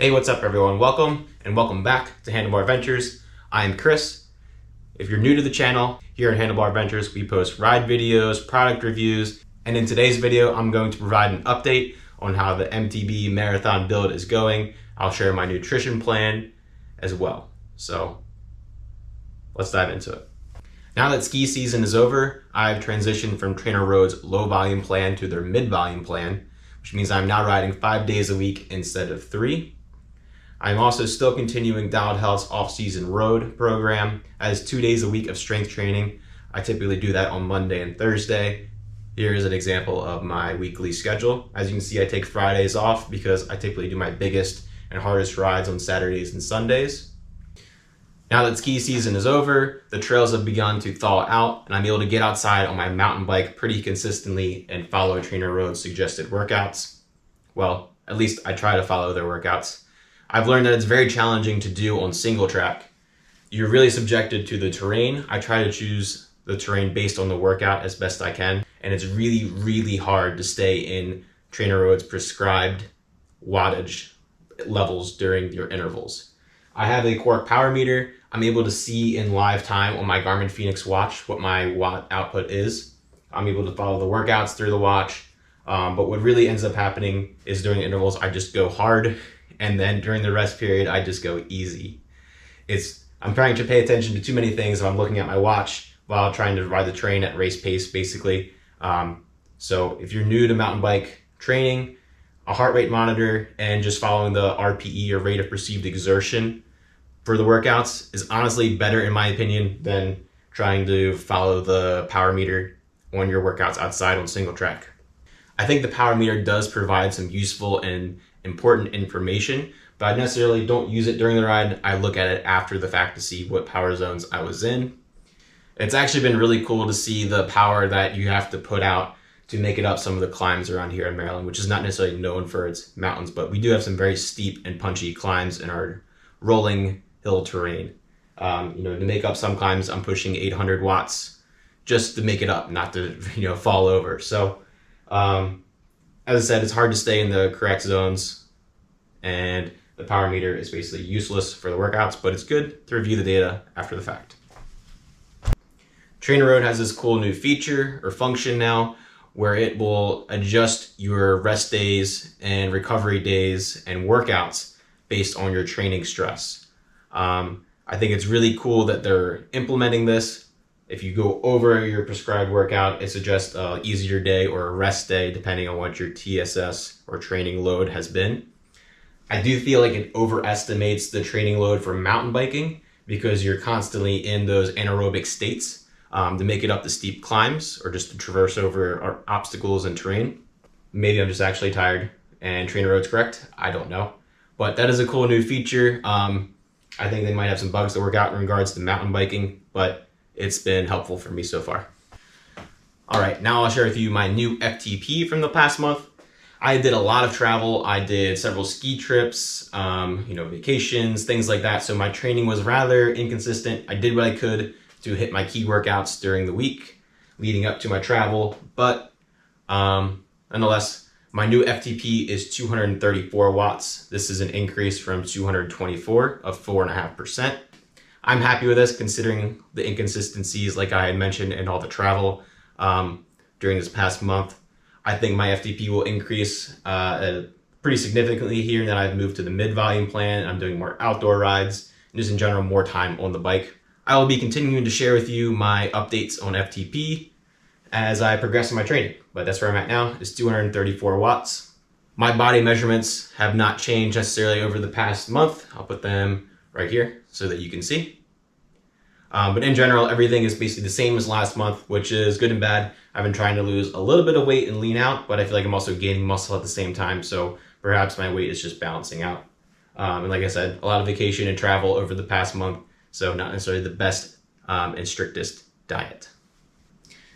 Hey, what's up everyone? Welcome and welcome back to Handlebar Adventures. I am Chris. If you're new to the channel, here at Handlebar Adventures, we post ride videos, product reviews, and in today's video, I'm going to provide an update on how the MTB Marathon build is going. I'll share my nutrition plan as well. So let's dive into it. Now that ski season is over, I've transitioned from Trainer Road's low volume plan to their mid volume plan, which means I'm now riding 5 days a week instead of 3. I'm also still continuing Dialed Health's off-season road program as 2 days a week of strength training. I typically do that on Monday and Thursday. Here is an example of my weekly schedule. As you can see, I take Fridays off because I typically do my biggest and hardest rides on Saturdays and Sundays. Now that ski season is over, the trails have begun to thaw out and I'm able to get outside on my mountain bike pretty consistently and follow Trainer Road's suggested workouts. Well, at least I try to follow their workouts. I've learned that it's very challenging to do on single track. You're really subjected to the terrain. I try to choose the terrain based on the workout as best I can, and it's really, really hard to stay in Trainer Road's prescribed wattage levels during your intervals. I have a Quark power meter. I'm able to see in live time on my Garmin Fenix watch what my watt output is. I'm able to follow the workouts through the watch, but what really ends up happening is during the intervals, I just go hard, and then during the rest period, I just go easy. I'm trying to pay attention to too many things if I'm looking at my watch while trying to ride the terrain at race pace, basically. So if you're new to mountain bike training, a heart rate monitor and just following the RPE or rate of perceived exertion for the workouts is honestly better, in my opinion, than trying to follow the power meter on your workouts outside on single track. I think the power meter does provide some useful and important information, but I necessarily don't use it during the ride. I look at it after the fact to see what power zones I was in. It's actually been really cool to see the power that you have to put out to make it up some of the climbs around here in Maryland, which is not necessarily known for its mountains, but we do have some very steep and punchy climbs in our rolling hill terrain. To make up some climbs, I'm pushing 800 watts just to make it up, not to fall over. So as I said, it's hard to stay in the correct zones, and the power meter is basically useless for the workouts, but it's good to review the data after the fact. Trainer Road has this cool new feature or function now where it will adjust your rest days and recovery days and workouts based on your training stress. I think it's really cool that they're implementing this. If you go over your prescribed workout, it suggests an easier day or a rest day, depending on what your TSS or training load has been. I do feel like it overestimates the training load for mountain biking because you're constantly in those anaerobic states to make it up the steep climbs or just to traverse over obstacles and terrain. Maybe I'm just actually tired and Trainer Road's correct. I don't know. But that is a cool new feature. I think they might have some bugs to work out in regards to mountain biking, but it's been helpful for me so far. All right, now I'll share with you my new FTP from the past month. I did a lot of travel. I did several ski trips, vacations, things like that. So my training was rather inconsistent. I did what I could to hit my key workouts during the week leading up to my travel. But nonetheless, my new FTP is 234 watts. This is an increase from 224 of 4.5%. I'm happy with this considering the inconsistencies like I had mentioned in all the travel during this past month. I think my FTP will increase pretty significantly here that I've moved to the mid-volume plan. I'm doing more outdoor rides and just in general more time on the bike. I will be continuing to share with you my updates on FTP as I progress in my training, but that's where I'm at now, is 234 watts. My body measurements have not changed necessarily over the past month. I'll put them right here so that you can see. But in general, everything is basically the same as last month, which is good and bad. I've been trying to lose a little bit of weight and lean out, but I feel like I'm also gaining muscle at the same time. So perhaps my weight is just balancing out. And like I said, a lot of vacation and travel over the past month. So not necessarily the best and strictest diet.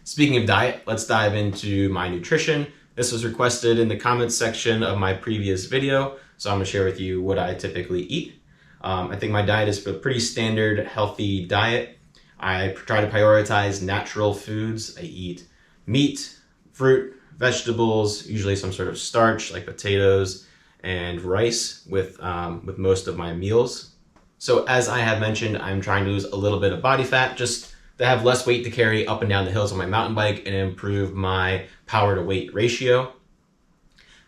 Speaking of diet, let's dive into my nutrition. This was requested in the comments section of my previous video. So I'm gonna share with you what I typically eat. I think my diet is a pretty standard, healthy diet. I try to prioritize natural foods. I eat meat, fruit, vegetables, usually some sort of starch like potatoes and rice with most of my meals. So as I have mentioned, I'm trying to lose a little bit of body fat just to have less weight to carry up and down the hills on my mountain bike and improve my power to weight ratio.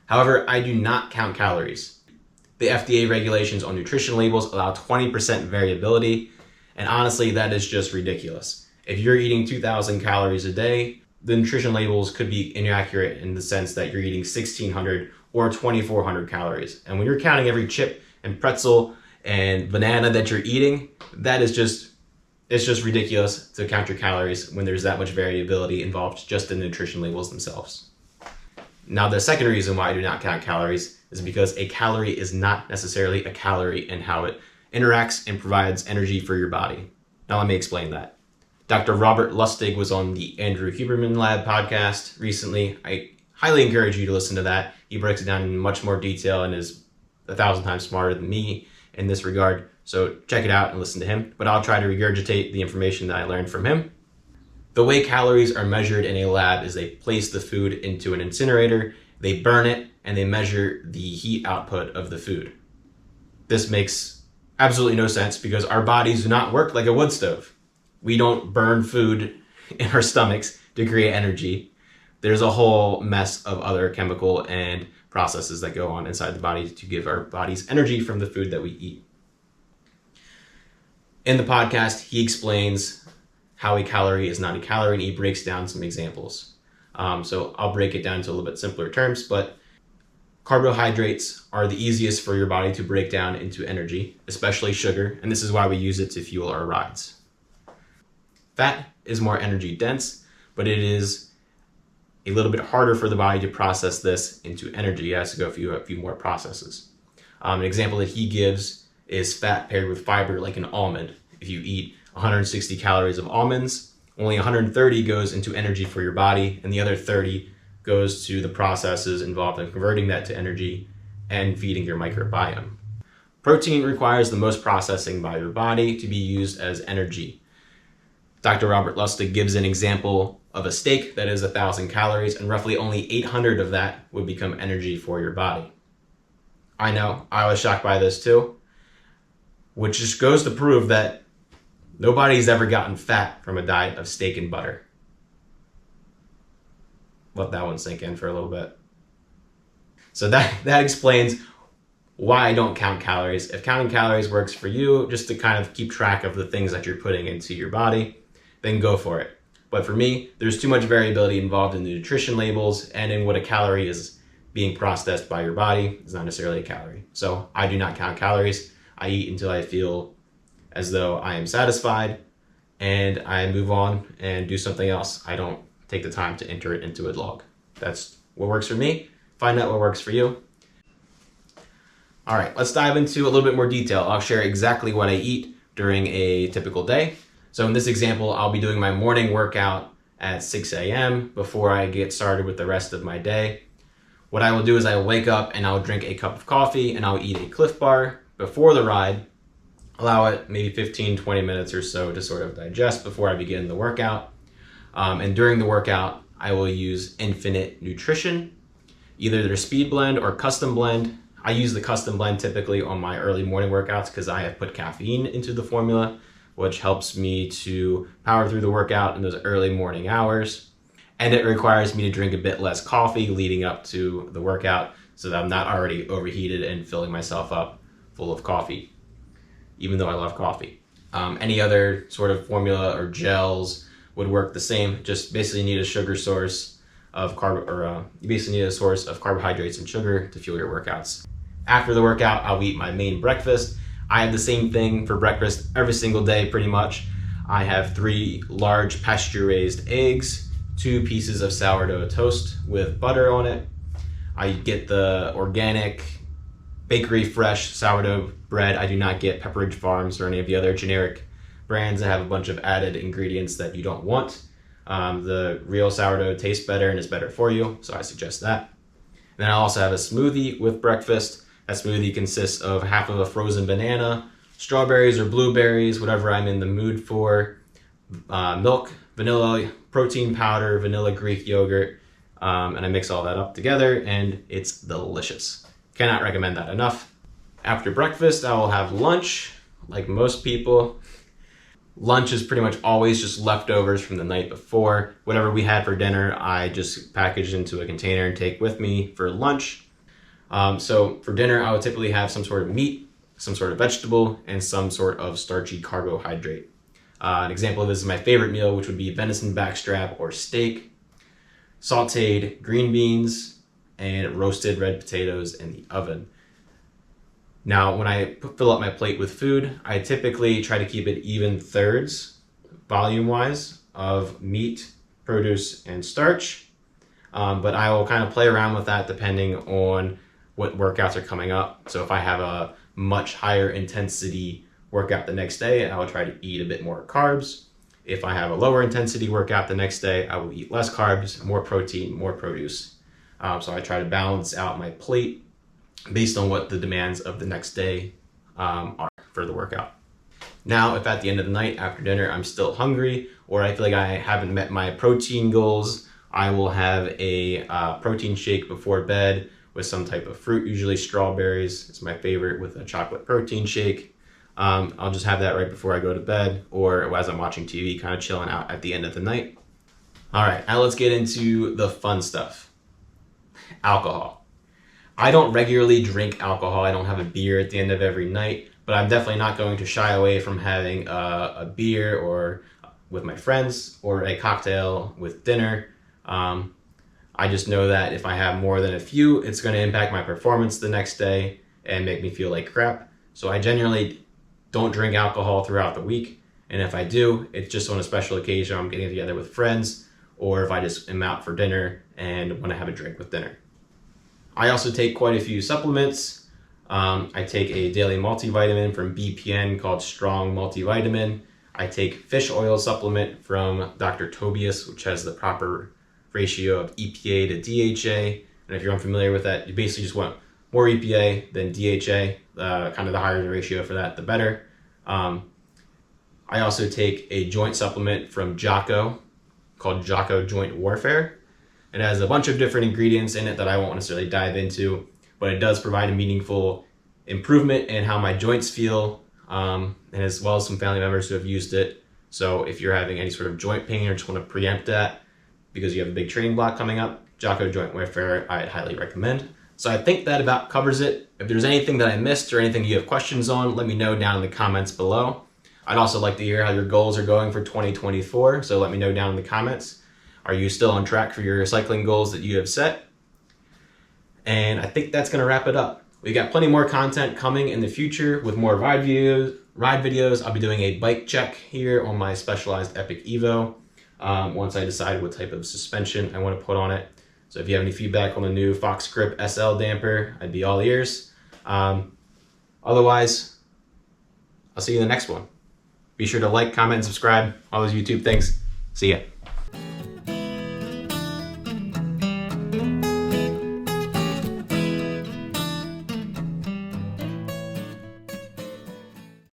However, I do not count calories. The FDA regulations on nutrition labels allow 20% variability, and honestly, that is just ridiculous. If you're eating 2,000 calories a day, the nutrition labels could be inaccurate in the sense that you're eating 1,600 or 2,400 calories. And when you're counting every chip and pretzel and banana that you're eating, it's just ridiculous to count your calories when there's that much variability involved just in the nutrition labels themselves. Now, the second reason why I do not count calories is because a calorie is not necessarily a calorie in how it interacts and provides energy for your body. Now, let me explain that. Dr. Robert Lustig was on the Andrew Huberman Lab podcast recently. I highly encourage you to listen to that. He breaks it down in much more detail and is 1,000 times smarter than me in this regard. So check it out and listen to him. But I'll try to regurgitate the information that I learned from him. The way calories are measured in a lab is they place the food into an incinerator, they burn it, and they measure the heat output of the food. This makes absolutely no sense because our bodies do not work like a wood stove. We don't burn food in our stomachs to create energy. There's a whole mess of other chemical and processes that go on inside the body to give our bodies energy from the food that we eat. In the podcast, he explains how a calorie is not a calorie, and he breaks down some examples. So I'll break it down to a little bit simpler terms, but carbohydrates are the easiest for your body to break down into energy, especially sugar, and this is why we use it to fuel our rides. Fat is more energy dense, but it is a little bit harder for the body to process this into energy. It has to go through a few more processes. An example that he gives is fat paired with fiber, like an almond. If you eat 160 calories of almonds, only 130 goes into energy for your body, and the other 30 goes to the processes involved in converting that to energy and feeding your microbiome. Protein requires the most processing by your body to be used as energy. Dr. Robert Lustig gives an example of a steak that is 1,000 calories, and roughly only 800 of that would become energy for your body. I know, I was shocked by this too, which just goes to prove that nobody's ever gotten fat from a diet of steak and butter. Let that one sink in for a little bit. So that explains why I don't count calories. If counting calories works for you, just to kind of keep track of the things that you're putting into your body, then go for it. But for me, there's too much variability involved in the nutrition labels and in what a calorie is being processed by your body. It's not necessarily a calorie. So I do not count calories. I eat until I feel as though I am satisfied, and I move on and do something else. I don't take the time to enter it into a log. That's what works for me. Find out what works for you. All right, let's dive into a little bit more detail. I'll share exactly what I eat during a typical day. So in this example, I'll be doing my morning workout at 6 a.m. before I get started with the rest of my day. What I will do is I will wake up and I'll drink a cup of coffee and I'll eat a Cliff Bar before the ride. Allow it maybe 15-20 minutes or so to sort of digest before I begin the workout. And during the workout, I will use Infinite Nutrition, either their Speed Blend or Custom Blend. I use the Custom Blend typically on my early morning workouts because I have put caffeine into the formula, which helps me to power through the workout in those early morning hours. And it requires me to drink a bit less coffee leading up to the workout so that I'm not already overheated and filling myself up full of coffee, even though I love coffee. Any other sort of formula or gels would work the same. Just basically need a sugar source of you basically need a source of carbohydrates and sugar to fuel your workouts. After the workout, I'll eat my main breakfast. I have the same thing for breakfast every single day, pretty much. I have 3 large pasture-raised eggs, 2 pieces of sourdough toast with butter on it. I get the organic bakery fresh sourdough bread. I do not get Pepperidge Farms or any of the other generic brands that have a bunch of added ingredients that you don't want. The real sourdough tastes better and is better for you, so I suggest that. And then I also have a smoothie with breakfast. That smoothie consists of half of a frozen banana, strawberries or blueberries, whatever I'm in the mood for, milk, vanilla protein powder, vanilla Greek yogurt, and I mix all that up together, and it's delicious. Cannot recommend that enough. After breakfast, I will have lunch, like most people. Lunch is pretty much always just leftovers from the night before. Whatever we had for dinner, I just package into a container and take with me for lunch. So for dinner, I would typically have some sort of meat, some sort of vegetable, and some sort of starchy carbohydrate. An example of this is my favorite meal, which would be venison backstrap or steak, sauteed green beans, and roasted red potatoes in the oven. Now, when I fill up my plate with food, I typically try to keep it even thirds, volume-wise, of meat, produce, and starch. But I will kind of play around with that depending on what workouts are coming up. So if I have a much higher intensity workout the next day, I will try to eat a bit more carbs. If I have a lower intensity workout the next day, I will eat less carbs, more protein, more produce. So I try to balance out my plate based on what the demands of the next day are for the workout. Now, if at the end of the night after dinner I'm still hungry, or I feel like I haven't met my protein goals, I will have a protein shake before bed with some type of fruit, usually strawberries. It's my favorite, with a chocolate protein shake. I'll just have that right before I go to bed, or as I'm watching TV, kind of chilling out at the end of the night. All right, now let's get into the fun stuff. Alcohol. I don't regularly drink alcohol. I don't have a beer at the end of every night, but I'm definitely not going to shy away from having a beer or with my friends, or a cocktail with dinner. I just know that if I have more than a few, it's going to impact my performance the next day and make me feel like crap. So I generally don't drink alcohol throughout the week. And if I do, it's just on a special occasion. I'm getting together with friends, or if I just am out for dinner and want to have a drink with dinner. I also take quite a few supplements. I take a daily multivitamin from BPN called Strong Multivitamin. I take fish oil supplement from Dr. Tobias, which has the proper ratio of EPA to DHA. And if you're unfamiliar with that, you basically just want more EPA than DHA. Kind of the higher the ratio for that, the better. I also take a joint supplement from Jocko called Jocko Joint Warfare. It has a bunch of different ingredients in it that I won't necessarily dive into, but it does provide a meaningful improvement in how my joints feel, and as well as some family members who have used it. So if you're having any sort of joint pain or just want to preempt that because you have a big training block coming up, Jocko Joint Warfare I'd highly recommend. So I think that about covers it. If there's anything that I missed or anything you have questions on, let me know down in the comments below. I'd also like to hear how your goals are going for 2024, so let me know down in the comments. Are you still on track for your cycling goals that you have set? And I think that's going to wrap it up. We got plenty more content coming in the future with more ride videos. I'll be doing a bike check here on my Specialized Epic Evo once I decide what type of suspension I want to put on it. So if you have any feedback on the new Fox Grip SL damper, I'd be all ears. Otherwise, I'll see you in the next one. Be sure to like, comment, and subscribe. All those YouTube things. See ya.